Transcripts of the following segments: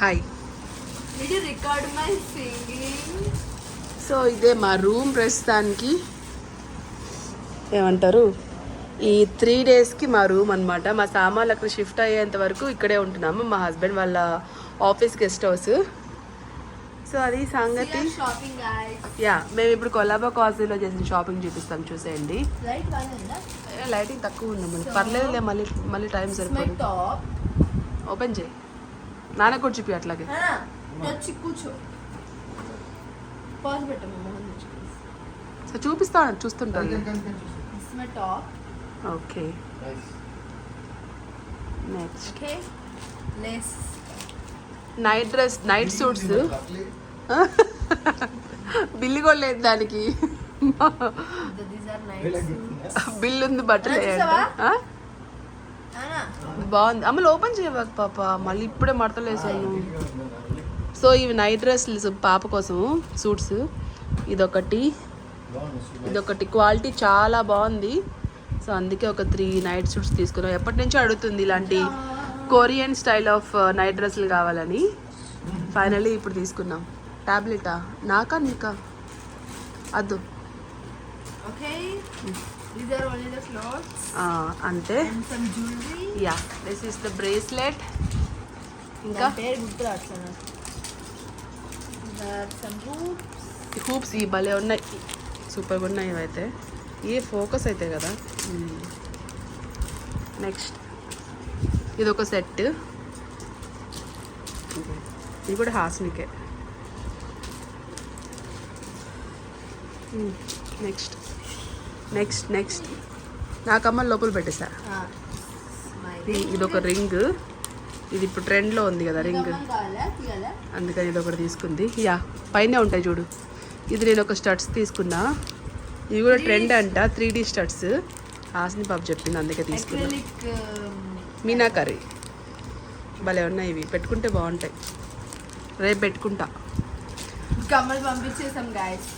Hi. Did you record my singing? So ఇదే మా room ప్రస్తుతానికి ఏమంటారు, ఈ 3 డేస్కి మా రూమ్ అనమాట. మా సామాన్లు అక్కడ షిఫ్ట్ అయ్యేంత వరకు ఇక్కడే ఉంటున్నాము. మా హస్బెండ్ వాళ్ళ ఆఫీస్ గెస్ట్ హౌస్. సో అది సంగతి. Shopping, guys. యా, మేము ఇప్పుడు కొలాబా కాజీలో చేసిన షాపింగ్ చూపిస్తాం, చూసేయండి. Right one in that. Lighting తక్కువ ఉంది మనకి, పర్లేదులే. మళ్ళీ టైం My సరిపోదు. top. ఓపెన్ చేయి, నాన్న కూడా చూపి అట్లాగే. వచ్చి కూర్చో. పాజ్ పెట్టమ్మా మొహం నుంచి. సో చూపిస్తాను, చూస్తుంటాను. This is my top. Okay, next Okay. Lace. Night dress, night suits. Bill కూడా లేదు దానికి. These are nice. బిల్లు ఉంది, బట్టలు వేయండి. Anna. బాగుంది. అమ్మలు ఓపెన్ చేయవాక పాప, మళ్ళీ ఇప్పుడే మడతలు వేసాను. సో ఇవి నైట్ డ్రెస్లు పాప కోసము, సూట్స్. ఇదొకటి క్వాలిటీ చాలా బాగుంది. సో అందుకే ఒక 3 నైట్ సూట్స్ తీసుకున్నాం. ఎప్పటి నుంచో అడుగుతుంది ఇలాంటి కొరియన్ స్టైల్ ఆఫ్ నైట్ డ్రెస్సులు కావాలని. ఫైనల్లీ ఇప్పుడు తీసుకున్నాం. టాబ్లెటా నాకా నీకా? అద్దు. Okay. These are only the clothes. అంతే. And some jewelry. Yeah, this is the bracelet. ఇంకా పేరు గుర్తు రాస్తాను. There are some hoops. Hoops ఈ భలే ఉన్నాయి, సూపర్గా ఉన్నాయి ఇవైతే. ఏ ఫోకస్ అయితే కదా. నెక్స్ట్ ఇదొక సెట్, ఇది కూడా హాస్నికే. నెక్స్ట్ నెక్స్ట్ నెక్స్ట్ నాకమ్మ లోపల పెట్టేసా. ఇదొక రింగ్, ఇది ఇప్పుడు ట్రెండ్లో ఉంది కదా రింగ్, అందుకని ఇది ఒకటి తీసుకుంది. యా, పైనే ఉంటాయి చూడు. ఇది నేను ఒక స్టడ్స్ తీసుకున్నా, ఇవి కూడా ట్రెండ్ అంట, 3D స్టడ్స్. హాస్ని పాప చెప్పింది, అందుకే తీసుకున్నా. మీనాకరీ భలే ఉన్నాయి, ఇవి పెట్టుకుంటే బాగుంటాయి. రేపు పెట్టుకుంటా. కమ్మలు పంపించేసాం గాయస్.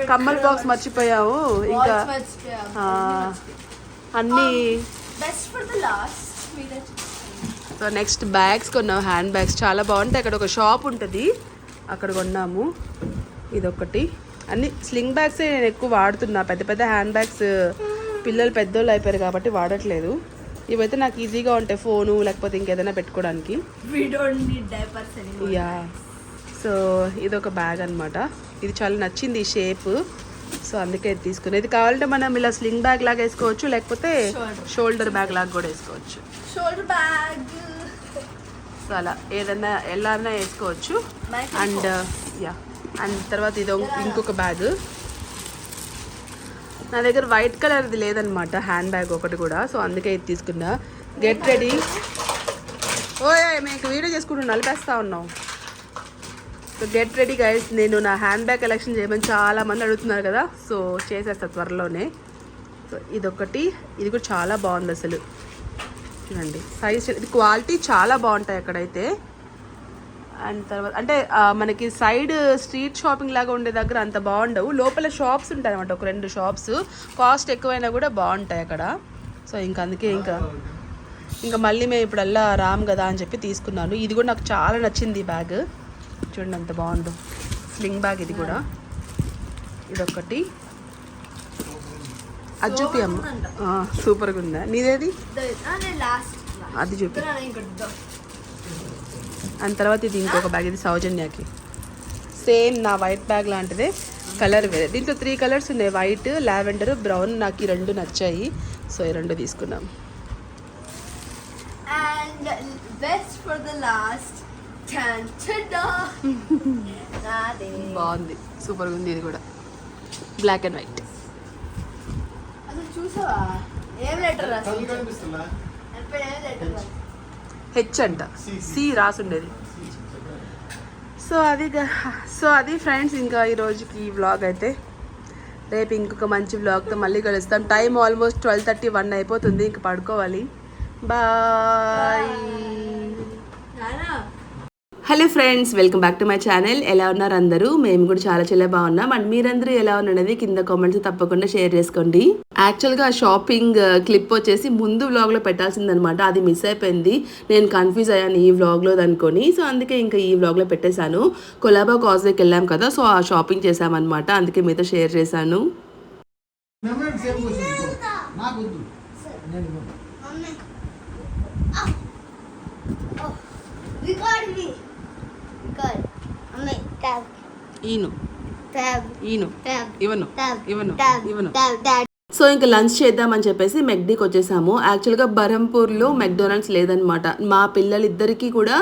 కమ్మల్ బాక్స్ మర్చిపోయాము ఇంకా. అన్నీ best for the last. So next bags కొన్నాము, హ్యాండ్ బ్యాగ్స్ చాలా బాగుంటాయి. అక్కడ ఒక షాప్ ఉంటుంది, అక్కడ కొన్నాము. ఇదొకటి. అన్ని స్లింగ్ బ్యాగ్సే నేను ఎక్కువ వాడుతున్నా. పెద్ద పెద్ద హ్యాండ్ బ్యాగ్స్ పిల్లలు పెద్దోళ్ళు అయిపోయారు కాబట్టి వాడట్లేదు. ఇవైతే నాకు ఈజీగా ఉంటాయి, ఫోను లేకపోతే ఇంకేదైనా పెట్టుకోవడానికి. యా, సో ఇదొక బ్యాగ్ అనమాట. ఇది చాలా నచ్చింది ఈ షేప్, సో అందుకే ఇది తీసుకున్నాను. ఇది కావాలంటే మనం ఇలా స్లింగ్ బ్యాగ్ లాగా వేసుకోవచ్చు, లేకపోతే షోల్డర్ బ్యాగ్ లాగా కూడా వేసుకోవచ్చు. Shoulder bag. సో అలా ఏదన్నా ఎలా వేసుకోవచ్చు. అండ్ యా, అండ్ తర్వాత ఇది ఇంకొక బ్యాగ్. నా దగ్గర వైట్ కలర్ది లేదనమాట హ్యాండ్ బ్యాగ్ ఒకటి కూడా, సో అందుకే ఇది తీసుకున్నా. Get ready. ఓయ్, మీకు వీడియో చేసుకుంటూ నలిపేస్తా ఉన్నాం. So get ready guys. నేను నా హ్యాండ్ బ్యాగ్ కలెక్షన్ చేయమని చాలామంది అడుగుతున్నారు కదా, సో చేసేస్తా త్వరలోనే. సో ఇదొకటి, ఇది కూడా చాలా బాగుంది అసలు. చూడండి సైజ్, ఇది క్వాలిటీ చాలా బాగుంటాయి అక్కడైతే. అండ్ తర్వాత అంటే మనకి సైడ్ స్ట్రీట్ షాపింగ్ లాగా ఉండే దగ్గర అంత బాగుండవు, లోపల షాప్స్ ఉంటాయి అనమాట, ఒక 2 షాప్స్. కాస్ట్ ఎక్కువైనా కూడా బాగుంటాయి అక్కడ. సో ఇంకా అందుకే ఇంకా మళ్ళీ మేము ఇప్పుడల్లా రామ్ కదా అని చెప్పి తీసుకున్నాను. ఇది కూడా నాకు చాలా నచ్చింది ఈ బ్యాగ్. చూడండి ఎంత బాగుందో, స్లింగ్ బ్యాగ్. ఇది కూడా ఇదొకటి. అది చూపి అమ్మ, సూపర్గా ఉందా? నీదేది? అది చూపి. అండ్ తర్వాత ఇది ఇంకొక బ్యాగ్, ఇది సౌజన్యకి. సేమ్ నా వైట్ బ్యాగ్ లాంటిదే, కలర్ వేరే. దీంట్లో 3 కలర్స్ ఉన్నాయి, వైట్, లావెండర్, బ్రౌన్. నాకు ఈ 2 నచ్చాయి, సో ఈ 2 తీసుకున్నాం. And best for the last. బాగుంది, సూపర్గా ఉంది. ఇది కూడా బ్లాక్ అండ్ వైట్. అసలు చూసావా ఏం లెటర్ హెచ్ అంట, సి రాసుండేది. సో అది ఫ్రెండ్స్, ఇంకా ఈ రోజుకి ఈ వ్లాగ్ అయితే. రేపు ఇంకొక మంచి వ్లాగ్తో మళ్ళీ కలుస్తాం. టైం ఆల్మోస్ట్ 12:31 అయిపోతుంది, ఇంక పడుకోవాలి. Bye. Hello friends, welcome back to my channel. ఎలా ఉన్నారు అందరూ? మేము కూడా చాలా బాగున్నాం. అండ్ మీరందరూ ఎలా ఉన్నారనేది కింద కామెంట్స్ తప్పకుండా షేర్ చేసుకోండి. యాక్చువల్గా ఆ షాపింగ్ క్లిప్ వచ్చేసి ముందు వ్లాగ్లో పెట్టాల్సిందనమాట, అది మిస్ అయిపోయింది. నేను కన్ఫ్యూజ్ అయ్యాను ఈ వ్లాగ్లో అనుకొని, సో అందుకే ఇంకా ఈ వ్లాగ్లో పెట్టేశాను. కొలాబా కాజ్వేకి వెళ్ళాం కదా, సో ఆ షాపింగ్ చేసామన్నమాట, అందుకే మీతో షేర్ చేశాను. ఈను ఈను ఇవను ఇవను ఇవను. సో ఇంకా లంచ్ చేద్దామని చెప్పేసి మెక్డీకి వచ్చేసాము. యాక్చువల్గా బరంపూర్లో మెక్డొనాల్డ్స్ లేదనమాట. మా పిల్లలిద్దరికీ కూడా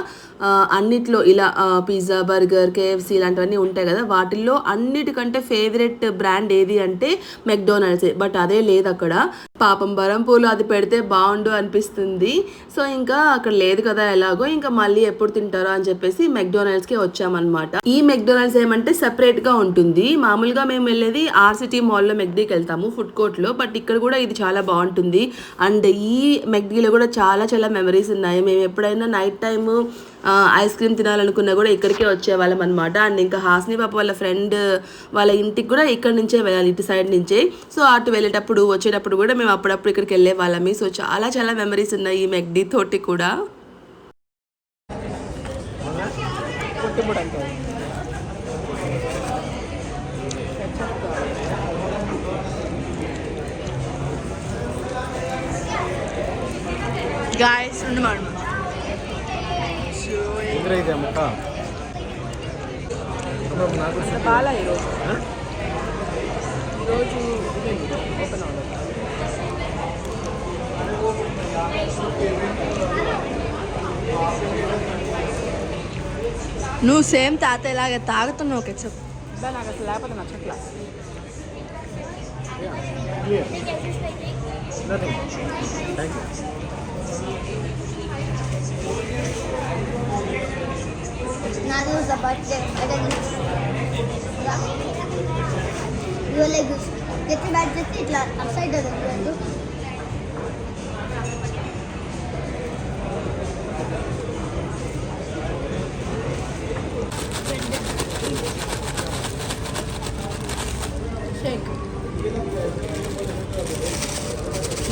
అన్నిట్లో ఇలా పిజ్జా, బర్గర్, కేఎఫ్సీ ఇలాంటివన్నీ ఉంటాయి కదా, వాటిల్లో అన్నిటికంటే ఫేవరెట్ బ్రాండ్ ఏది అంటే మెక్డొనాల్డ్సే. బట్ అదే లేదు అక్కడ. పాపం బరంపూర్లో అది పెడితే బాగుండు అనిపిస్తుంది. సో ఇంకా అక్కడ లేదు కదా, ఎలాగో ఇంకా మళ్ళీ ఎప్పుడు తింటారో అని చెప్పేసి మెక్డొనాల్డ్స్కే వచ్చామన్నమాట. ఈ మెక్డొనాల్డ్స్ ఏమంటే సెపరేట్గా ఉంటుంది. మామూలుగా మేము వెళ్ళేది ఆర్సిటీ మాల్లో మెక్డీకి వెళ్తాము, ఫుడ్ కోర్ట్లో. బట్ ఇక్కడ కూడా ఇది చాలా బాగుంటుంది. అండ్ ఈ మెక్డీలో కూడా చాలా చాలా మెమరీస్ ఉన్నాయి. మేము ఎప్పుడైనా నైట్ టైము ఐస్ క్రీమ్ తినాలనుకున్నా కూడా ఇక్కడికే వచ్చేవాళ్ళం అనమాట. అండ్ ఇంకా హాస్ని పాప వాళ్ళ ఫ్రెండ్ వాళ్ళ ఇంటికి కూడా ఇక్కడ నుంచే వెళ్ళాలి, ఇటు సైడ్ నుంచే. సో అటు వెళ్ళేటప్పుడు వచ్చేటప్పుడు కూడా మేము అప్పుడప్పుడు ఇక్కడికి వెళ్ళే వాళ్ళమి. సో చాలా చాలా మెమరీస్ ఉన్నాయి ఈ మెక్డీ తోటి కూడా. గాయస్ బాగా ఈరోజు ఓపెన్ అవ్వలేదు. నువ్వు సేమ్ తాతయ్యలాగా తాగుతున్నావు కెచప్. నాకు అసలు లేకపోతే నచ్చట్లా. Now was the birthday. I got this. You were like this. Get the bag, just it upside down.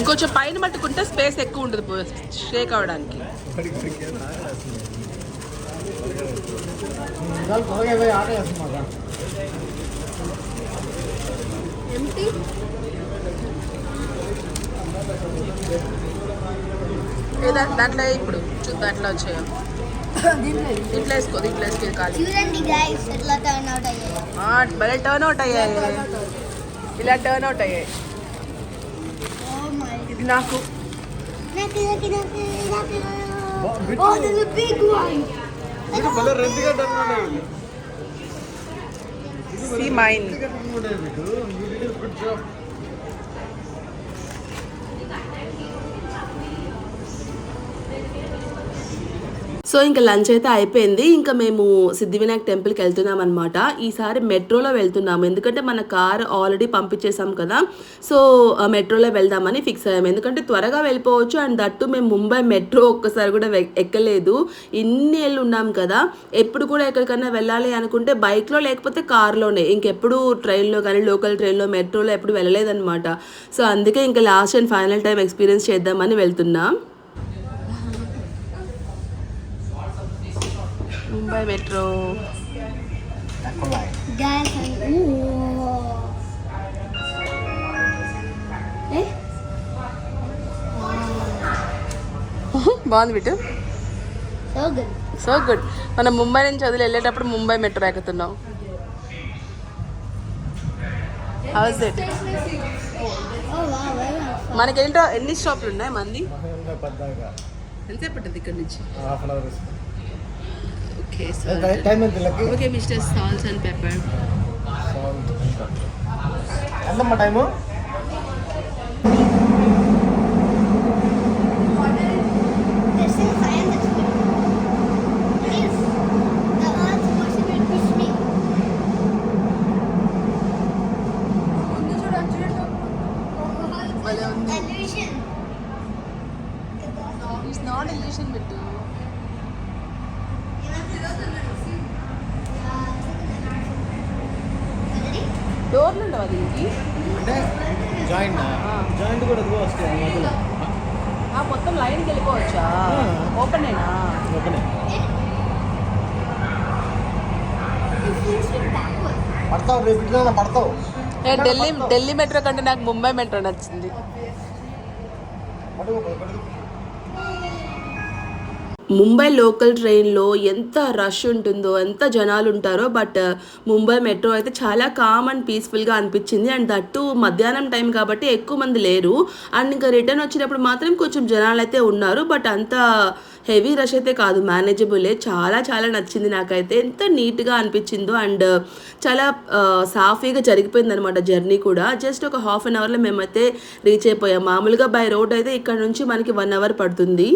ఇంకొంచెం పైన పట్టుకుంటే స్పేస్ ఎక్కువ ఉంటుంది షేక్ అవ్వడానికి. దాంట్లో ఇప్పుడు చూద్దాం ఎట్లా వచ్చాయో. దీంట్లో వేసుకో, దీంట్లో వేసుకో కాదు. భలే టర్న్ అవుట్ అయ్యాయి, ఇలా టర్న్ అవుట్ అయ్యాయి. ఇది నాకు See mine. సో ఇంకా లంచ్ అయితే అయిపోయింది. ఇంకా మేము సిద్ధివినాయక్ టెంపుల్కి వెళ్తున్నాం అనమాట. ఈసారి మెట్రోలో వెళ్తున్నాము, ఎందుకంటే మన కార్ ఆల్రెడీ పంపించేసాం కదా. సో మెట్రోలో వెళ్దామని ఫిక్స్ అయ్యాము, ఎందుకంటే త్వరగా వెళ్ళిపోవచ్చు. అండ్ దట్టు మేము ముంబై మెట్రో ఒక్కసారి కూడా ఎక్కలేదు. ఇన్ని ఏళ్ళు ఉన్నాం కదా, ఎప్పుడు కూడా ఎక్కడికైనా వెళ్ళాలి అనుకుంటే బైక్లో లేకపోతే కార్లోనే, ఇంకెప్పుడు ట్రైన్లో కానీ లోకల్ ట్రైన్లో మెట్రోలో ఎప్పుడు వెళ్ళలేదన్నమాట. సో అందుకే ఇంకా last and final time experience చేద్దామని వెళ్తున్నాం. ముంబై మెట్రో బాగుంది బిట్టు. So good. మనం ముంబై నుంచి వదిలి వెళ్ళేటప్పుడు ముంబై మెట్రో ఎక్కుతున్నాం. How's it? మనకేంటో ఎన్ని స్టాప్లు ఉన్నాయి మంది? ఎంతసేపు పట్టింది ఇక్కడ నుంచి? Okay mister salt and pepper. ఎంతమ్మా time? It's not illusion bittu. డోర్లు ఉండవు దీనికి, అంటే జాయింట్ జాయింట్ కూడా అదిగో వస్తుంది మధ్యలో మొత్తం లైన్కి వెళ్ళిపోవచ్చా? ఓపెన్ అయినా? ఓపెనే. పడతావు రేపు ఇట్లా పడతావు. ఢిల్లీ మెట్రో కంటే నాకు ముంబై మెట్రో నచ్చింది. ముంబై లోకల్ ట్రైన్లో ఎంత రష్ ఉంటుందో, ఎంత జనాలు ఉంటారో, బట్ ముంబై మెట్రో అయితే చాలా కామ్ అండ్ పీస్ఫుల్గా అనిపించింది. అండ్ దట్టు మధ్యాహ్నం టైం కాబట్టి ఎక్కువ మంది లేరు. అండ్ ఇంకా రిటర్న్ వచ్చినప్పుడు మాత్రం కొంచెం జనాలు అయితే ఉన్నారు, బట్ అంత హెవీ రష్ అయితే కాదు, మేనేజబులే. చాలా చాలా నచ్చింది నాకైతే, ఎంత నీట్గా అనిపించిందో. అండ్ చాలా సాఫీగా జరిగిపోయింది అనమాట జర్నీ కూడా. జస్ట్ ఒక హాఫ్ అన్ అవర్లో మేమైతే రీచ్ అయిపోయాం. మామూలుగా బై రోడ్ అయితే ఇక్కడ నుంచి మనకి 1 అవర్ పడుతుంది.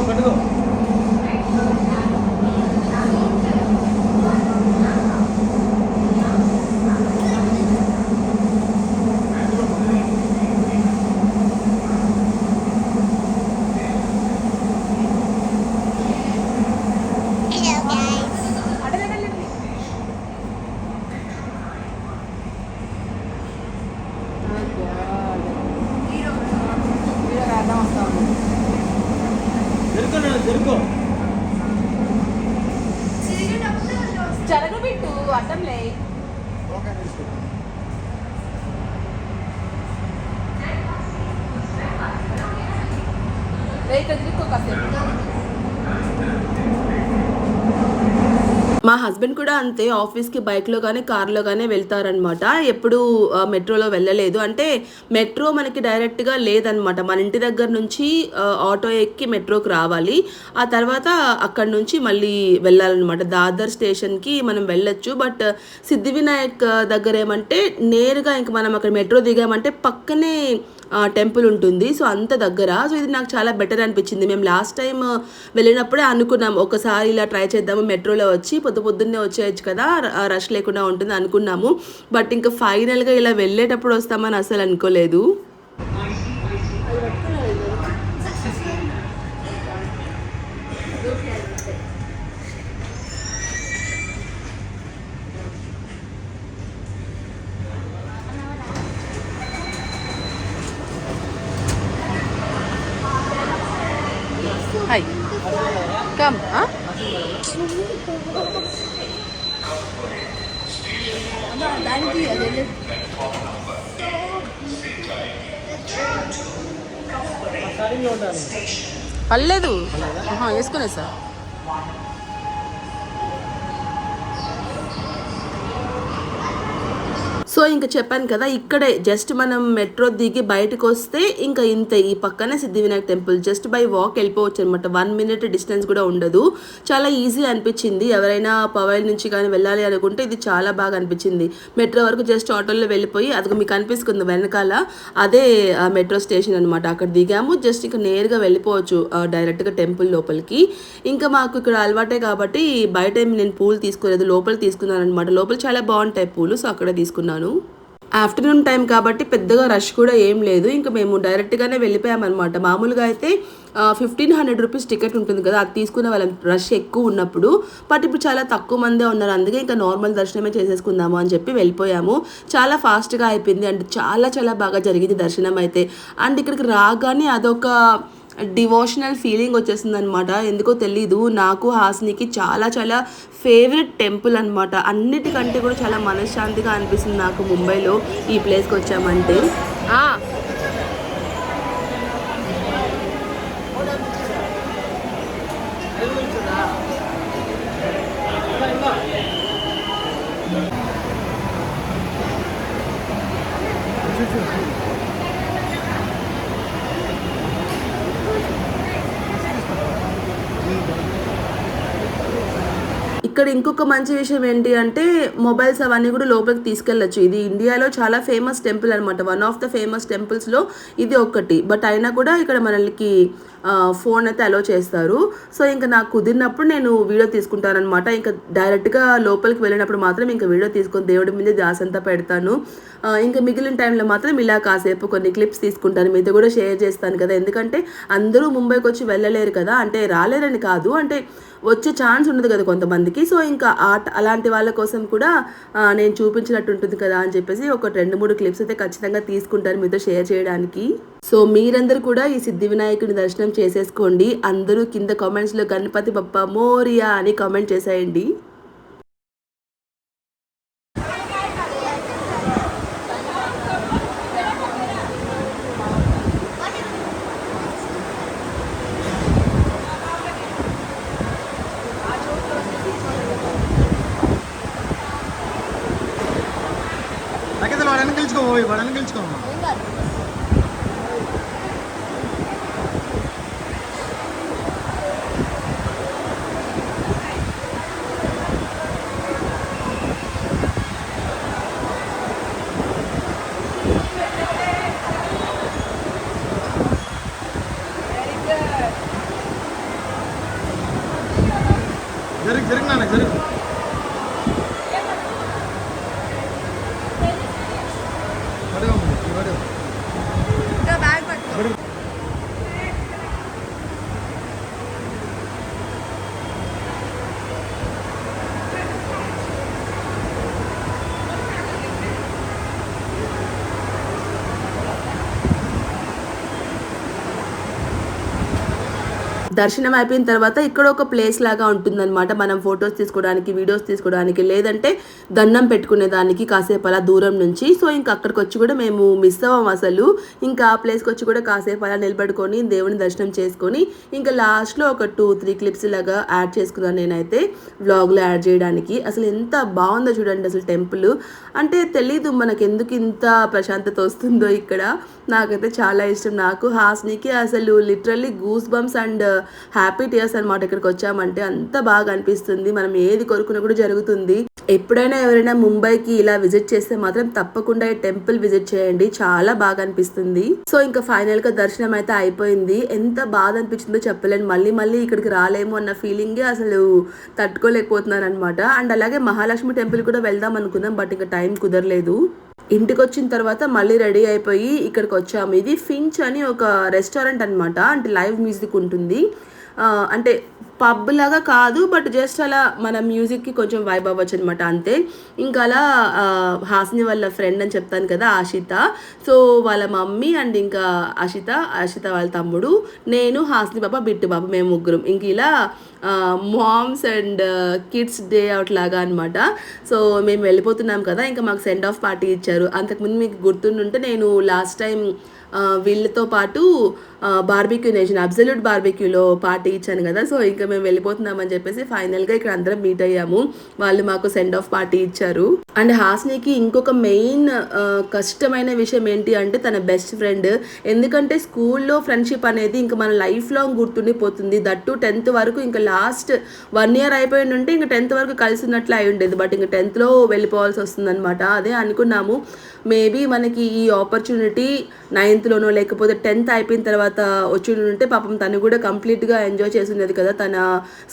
పట్టుకో. జరగబెట్టు అడ్డంలే. మా హస్బెండ్ కూడా అంతే, ఆఫీస్కి బైక్లో కానీ కార్లో కానీ వెళ్తారనమాట. ఎప్పుడు మెట్రోలో వెళ్ళలేదు. అంటే మెట్రో మనకి డైరెక్ట్గా లేదనమాట. మన ఇంటి దగ్గర నుంచి ఆటో ఎక్కి మెట్రోకి రావాలి. ఆ తర్వాత అక్కడ నుంచి మళ్ళీ వెళ్ళాలన్నమాట. దాదర్ స్టేషన్కి మనం వెళ్ళొచ్చు. బట్ సిద్ధివినాయక్ దగ్గర ఏమంటే నేరుగా ఇంక మనం అక్కడ మెట్రో దిగామంటే పక్కనే టెంపుల్ ఉంటుంది. సో అంత దగ్గర. సో ఇది నాకు చాలా బెటర్ అనిపించింది. మేము లాస్ట్ టైం వెళ్ళినప్పుడే అనుకున్నాం ఒకసారి ఇలా ట్రై చేద్దాము, మెట్రోలో వచ్చి పొద్దున్నే వచ్చేయచ్చు కదా, రష్ లేకుండా ఉంటుంది అనుకున్నాము. బట్ ఇంకా ఫైనల్గా ఇలా వెళ్ళేటప్పుడు వస్తామని అసలు అనుకోలేదు. Hi. Come, huh? పర్లేదు, వేసుకునే సార్. సో ఇంకా చెప్పాను కదా, ఇక్కడే జస్ట్ మనం మెట్రో దిగి బయటకు వస్తే ఇంకా ఇంతే, ఈ పక్కనే సిద్ధివినాయక్ టెంపుల్. జస్ట్ బై వాక్ వెళ్ళిపోవచ్చు అనమాట. 1 minute డిస్టెన్స్ కూడా ఉండదు. చాలా ఈజీ అనిపించింది. ఎవరైనా పవైల్ నుంచి కానీ వెళ్ళాలి అనుకుంటే ఇది చాలా బాగా అనిపించింది. మెట్రో వరకు జస్ట్ ఆటోలో వెళ్ళిపోయి, అది మీకు అనిపిస్తుంది వెనకాల, అదే మెట్రో స్టేషన్ అనమాట. అక్కడ దిగాము, జస్ట్ ఇంకా నేరుగా వెళ్ళిపోవచ్చు డైరెక్ట్గా టెంపుల్ లోపలికి. ఇంకా మాకు ఇక్కడ అలవాటే కాబట్టి బయట నేను పూలు తీసుకోలేదు, లోపల తీసుకున్నాను అనమాట. లోపల చాలా బాగుంటాయి పూలు, సో అక్కడే తీసుకున్నాను. ఆఫ్టర్నూన్ టైం కాబట్టి పెద్దగా రష్ కూడా ఏం లేదు. ఇంకా మేము డైరెక్ట్గానే వెళ్ళిపోయామన్నమాట. మామూలుగా అయితే 1500 రూపీస్ టికెట్ ఉంటుంది కదా, అది తీసుకునే వాళ్ళం రష్ ఎక్కువ ఉన్నప్పుడు. బట్ ఇప్పుడు చాలా తక్కువ మందే ఉన్నారు, అందుకే ఇంకా నార్మల్ దర్శనమే చేసేసుకుందాము అని చెప్పి వెళ్ళిపోయాము. చాలా ఫాస్ట్గా అయిపోయింది అండ్ చాలా చాలా బాగా జరిగింది దర్శనం అయితే. అండ్ ఇక్కడికి రాగానే అదొక డివోషనల్ ఫీలింగ్ వచ్చేసింది అనమాట. ఎందుకో తెలీదు, నాకు హాసినికి చాలా చాలా ఫేవరెట్ టెంపుల్ అనమాట. అన్నిటికంటే కూడా చాలా మనశ్శాంతిగా అనిపిస్తుంది నాకు ముంబైలో ఈ ప్లేస్కి వచ్చామంటే. ఇక్కడ ఇంకొక మంచి విషయం ఏంటి అంటే మొబైల్స్ అవన్నీ కూడా లోపలికి తీసుకెళ్ళచ్చు. ఇది ఇండియాలో చాలా ఫేమస్ టెంపుల్ అనమాట. వన్ ఆఫ్ ద ఫేమస్ టెంపుల్స్లో ఇది ఒకటి. బట్ అయినా కూడా ఇక్కడ మనకి ఫోన్ అయితే అలో చేస్తారు. సో ఇంకా నాకు కుదిరినప్పుడు నేను వీడియో తీసుకుంటానమాట. ఇంకా డైరెక్ట్గా లోపలికి వెళ్ళినప్పుడు మాత్రం ఇంకా వీడియో తీసుకొని దేవుడి మీద ధ్యాస అంతా పెడతాను. ఇంకా మిగిలిన టైంలో మాత్రం ఇలా కాసేపు కొన్ని క్లిప్స్ తీసుకుంటాను, మీతో కూడా షేర్ చేస్తాను కదా. ఎందుకంటే అందరూ ముంబైకి వచ్చి వెళ్ళలేరు కదా, అంటే రాలేరని కాదు, అంటే వచ్చే ఛాన్స్ ఉండదు కదా కొంతమందికి. సో ఇంకా అలాంటి వాళ్ళ కోసం కూడా నేను చూపించినట్టు ఉంటుంది కదా అని చెప్పేసి ఒక 2-3 క్లిప్స్ అయితే ఖచ్చితంగా తీసుకుంటాను మీతో షేర్ చేయడానికి. సో మీరందరూ కూడా ఈ సిద్ధి వినాయకుని దర్శనం చేసేసుకోండి. అందరూ కింద కామెంట్స్లో గణపతి బప్ప మోరియా అని కామెంట్ చేసేయండి. వాడని గెలుచుకోమ్మా. జరుగు నాన్న జరుగు. దర్శనం అయిపోయిన తర్వాత ఇక్కడ ఒక ప్లేస్ లాగా ఉంటుందన్నమాట. మనం ఫొటోస్ తీసుకోవడానికి, వీడియోస్ తీసుకోవడానికి, లేదంటే దండం పెట్టుకునే దానికి కాసేపు అలా దూరం నుంచి. సో ఇంకా అక్కడికి వచ్చి కూడా మేము మిస్ అవ్వం అసలు. ఇంకా ఆ ప్లేస్కి వచ్చి కూడా కాసేపు అలా నిలబడుకొని దేవుని దర్శనం చేసుకొని ఇంకా లాస్ట్లో ఒక 2-3 క్లిప్స్ లాగా యాడ్ చేసుకున్నాను నేనైతే వ్లాగ్లో యాడ్ చేయడానికి. అసలు ఎంత బాగుందో చూడండి అసలు టెంపుల్. అంటే తెలీదు మనకు ఎందుకు ఇంత ప్రశాంతత వస్తుందో ఇక్కడ. నాకైతే చాలా ఇష్టం. నాకు హాస్నికి అసలు literally goose bumps and happy tears అనమాట. ఇక్కడికి వచ్చామంటే అంత బాగా అనిపిస్తుంది. మనం ఏది కోరుకున్నా కూడా జరుగుతుంది. ఎప్పుడైనా ఎవరైనా ముంబైకి ఇలా విజిట్ చేస్తే మాత్రం తప్పకుండా ఈ టెంపుల్ విజిట్ చేయండి, చాలా బాగా అనిపిస్తుంది. సో ఇంకా ఫైనల్ గా దర్శనం అయితే అయిపోయింది. ఎంత బాధ అనిపించిందో చెప్పలేను. మళ్ళీ ఇక్కడికి రాలేము అన్న ఫీలింగ్ అసలు తట్టుకోలేకపోతున్నాను అనమాట. అండ్ అలాగే మహాలక్ష్మి టెంపుల్ కూడా వెళ్దాం అనుకున్నాం, బట్ ఇంకా టైం కుదరలేదు. ఇంటికి వచ్చిన తర్వాత మళ్ళీ రెడీ అయిపోయి ఇక్కడికి వచ్చాము. ఇది ఫించ్ అని ఒక రెస్టారెంట్ అనమాట. అంటే లైవ్ మ్యూజిక్ ఉంటుంది. అంటే పబ్ లాగా కాదు, బట్ జస్ట్ అలా మన మ్యూజిక్కి కొంచెం వైబ్ అవ్వచ్చు అనమాట, అంతే. ఇంకా అలా హాసిని వాళ్ళ ఫ్రెండ్ అని చెప్తాను కదా, ఆషిత. సో వాళ్ళ మమ్మీ అండ్ ఇంకా ఆషిత వాళ్ళ తమ్ముడు, నేను, హాసిని పాప, బిట్టు బాబు, మేము ముగ్గురం ఇంక ఇలా moms and kids day out లాగా అనమాట. సో మేము వెళ్ళిపోతున్నాం కదా, ఇంకా మాకు సెండ్ ఆఫ్ పార్టీ ఇచ్చారు. అంతకుముందు మీకు గుర్తుండుంటే నేను లాస్ట్ టైం వీళ్ళతో పాటు బార్బిక్యూ నేషన్ అబ్సల్యూట్ బార్బిక్యూలో పార్టీ ఇచ్చాను కదా. సో ఇంకా మేము వెళ్ళిపోతున్నామని చెప్పేసి ఫైనల్గా ఇక్కడ అందరం మీట్ అయ్యాము. వాళ్ళు మాకు సెండ్ ఆఫ్ పార్టీ ఇచ్చారు. అండ్ హాస్నికి ఇంకొక మెయిన్ కష్టమైన విషయం ఏంటి అంటే తన బెస్ట్ ఫ్రెండ్. ఎందుకంటే స్కూల్లో ఫ్రెండ్షిప్ అనేది ఇంకా మన లైఫ్ లాంగ్ గుర్తుండిపోతుంది. దట్టు 10th వరకు ఇంకా లాస్ట్ 1 year అయిపోయి ఉంటే ఇంకా 10th వరకు కలిసి ఉన్నట్లు అయి ఉండేది. బట్ ఇంకా 10thలో వెళ్ళిపోవాల్సి వస్తుంది అనమాట. అదే అనుకున్నాము, మేబీ మనకి ఈ ఆపర్చునిటీ 9thలోనో లేకపోతే 10th అయిపోయిన తర్వాత వచ్చి ఉంటే పాపం తను కూడా కంప్లీట్గా ఎంజాయ్ చేసినది కదా తన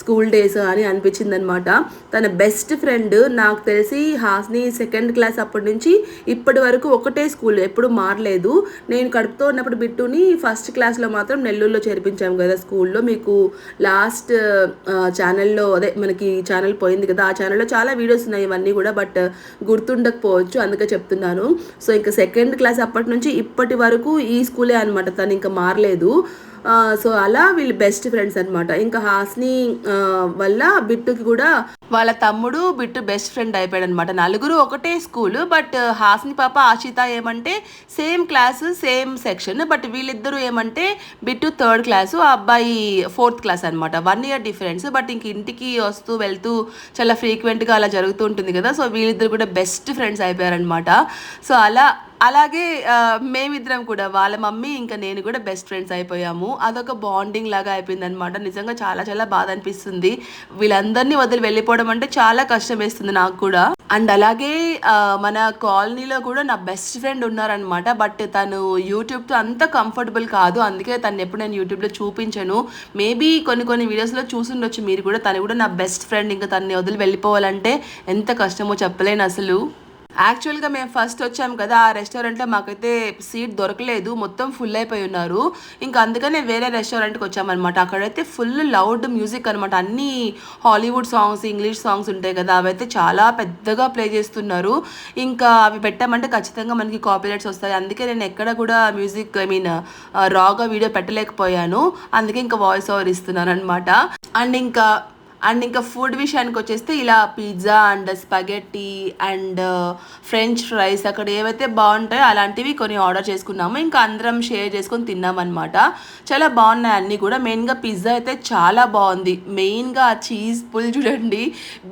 స్కూల్ డేస్ అని అనిపించింది అనమాట. తన బెస్ట్ ఫ్రెండ్ నాకు తెలిసి హాస్ని 2nd క్లాస్ అప్పటి నుంచి ఇప్పటి వరకు ఒకటే స్కూల్, ఎప్పుడు మారలేదు. నేను కడుపుతో ఉన్నప్పుడు బిట్టుని 1st క్లాస్లో మాత్రం నెల్లూరులో చేర్పించాము కదా స్కూల్లో. మీకు లాస్ట్ ఛానల్లో అదే మనకి ఛానల్ పోయింది కదా, ఆ ఛానల్లో చాలా వీడియోస్ ఉన్నాయి ఇవన్నీ కూడా, బట్ గుర్తుండకపోవచ్చు అందుకే చెప్తున్నాను. సో ఇంకా 2nd క్లాస్ అప్పటి నుంచి ఇప్పటి వరకు ఈ స్కూలే అనమాట, తను ఇంకా మారలేదు. సో అలా వీళ్ళు బెస్ట్ ఫ్రెండ్స్ అనమాట. ఇంకా హాస్ని వల్ల బిట్టుకి కూడా వాళ్ళ తమ్ముడు బిట్టు బెస్ట్ ఫ్రెండ్ అయిపోయాడు అనమాట. నలుగురు ఒకటే స్కూల్, బట్ హాస్ని పాప ఆషిత ఏమంటే same class same section, but వీళ్ళిద్దరూ ఏమంటే బిట్టు 3rd క్లాసు, ఆ అబ్బాయి 4th క్లాస్ అనమాట. 1 year డిఫరెన్స్. బట్ ఇంక ఇంటికి వస్తూ వెళ్తూ చాలా ఫ్రీక్వెంట్గా అలా జరుగుతూ ఉంటుంది కదా. సో వీళ్ళిద్దరు కూడా బెస్ట్ ఫ్రెండ్స్ అయిపోయారనమాట. సో అలా అలాగే మేమిద్దరం కూడా వాళ్ళ మమ్మీ ఇంకా నేను కూడా బెస్ట్ ఫ్రెండ్స్ అయిపోయాము. అదొక బాండింగ్ లాగా అయిపోయింది అనమాట. నిజంగా చాలా చాలా బాధ అనిపిస్తుంది. వీళ్ళందరినీ వదిలి వెళ్ళిపోవడం అంటే చాలా కష్టం వేస్తుంది నాకు కూడా. అండ్ అలాగే మన కాలనీలో కూడా నా బెస్ట్ ఫ్రెండ్ ఉన్నారనమాట. బట్ తను యూట్యూబ్తో అంత కంఫర్టబుల్ కాదు, అందుకే తను ఎప్పుడు నేను యూట్యూబ్లో చూపించను. మేబీ కొన్ని వీడియోస్లో చూసుండొచ్చు మీరు కూడా. తను కూడా నా బెస్ట్ ఫ్రెండ్. ఇంకా తనని వదిలి వెళ్ళిపోవాలంటే ఎంత కష్టమో చెప్పలేను అసలు. యాక్చువల్గా మేము ఫస్ట్ వచ్చాము కదా, ఆ రెస్టారెంట్లో మాకైతే సీట్ దొరకలేదు, మొత్తం ఫుల్ అయిపోయి ఉన్నారు. ఇంకా అందుకనే వేరే రెస్టారెంట్కి వచ్చామన్నమాట. అక్కడైతే ఫుల్ లౌడ్ మ్యూజిక్ అనమాట. అన్ని హాలీవుడ్ సాంగ్స్, ఇంగ్లీష్ సాంగ్స్ ఉంటాయి కదా, అవైతే చాలా పెద్దగా ప్లే చేస్తున్నారు. ఇంకా అవి పెట్టామంటే ఖచ్చితంగా మనకి కాపీరైట్స్ వస్తాయి. అందుకే నేను ఎక్కడ కూడా మ్యూజిక్ రాగా వీడియో పెట్టలేకపోయాను. అందుకే ఇంకా వాయిస్ ఓవర్ ఇస్తున్నాను అనమాట. అండ్ ఇంకా ఫుడ్ విషయానికి వచ్చేస్తే ఇలా pizza and స్పగెట్టి and French fries అక్కడ ఏవైతే బాగుంటాయో అలాంటివి కొన్ని ఆర్డర్ చేసుకున్నాము. ఇంకా అందరం షేర్ చేసుకొని తిన్నామన్నమాట. చాలా బాగున్నాయి అన్నీ కూడా. మెయిన్గా పిజ్జా అయితే చాలా బాగుంది. మెయిన్గా ఆ చీజ్ పుల్ చూడండి,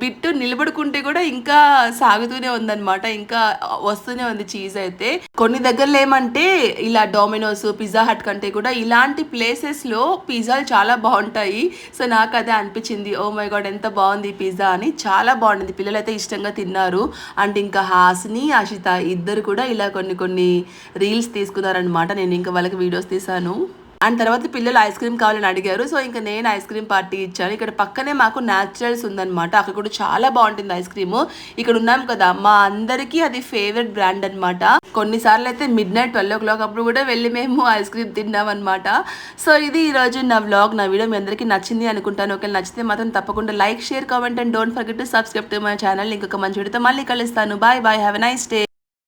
బిట్టు నిలబడుకుంటే కూడా ఇంకా సాగుతూనే ఉందన్నమాట, ఇంకా వస్తూనే ఉంది చీజ్ అయితే. కొన్ని దగ్గరలో ఏమంటే ఇలా డొమినోస్, పిజ్జా హట్ కంటే కూడా ఇలాంటి ప్లేసెస్లో పిజ్జాలు చాలా బాగుంటాయి. సో నాకు అదే అనిపించింది, ఓ మై గాడ్ ఎంత బాగుంది ఈ పిజ్జా అని. చాలా బాగుంది, పిల్లలు అయితే ఇష్టంగా తిన్నారు. అండ్ ఇంకా హాసిని, అషిత ఇద్దరు కూడా ఇలా కొన్ని రీల్స్ తీసుకున్నారనమాట. నేను ఇంకా వాళ్ళకి వీడియోస్ తీసాను. అండ్ తర్వాత పిల్లలు ఐస్ క్రీమ్ కావాలని అడిగారు. సో ఇంకా నేను ఐస్ క్రీమ్ పార్టీ ఇచ్చాను. ఇక్కడ పక్కనే మాకు న్యాచురల్స్ ఉందన్నమాట, అక్కడ కూడా చాలా బాగుంటుంది ఐస్ క్రీమ్. ఇక్కడ ఉన్నాం కదా, మా అందరికీ అది ఫేవరెట్ బ్రాండ్ అనమాట. కొన్నిసార్లు అయితే midnight 12 o'clock అప్పుడు కూడా వెళ్ళి మేము ఐస్ క్రీమ్ తిన్నాం అనమాట. సో ఇది ఈరోజు నా వ్లాగ్, నా వీడియో మీ అందరికీ నచ్చింది అనుకుంటాను. ఒకవేళ నచ్చితే మాత్రం తప్పకుండా like, share, comment and don't forget to subscribe to my channel. ఇంకొక మంచి వీడియోతో మళ్ళీ కలుస్తాను. Bye bye, have a nice day.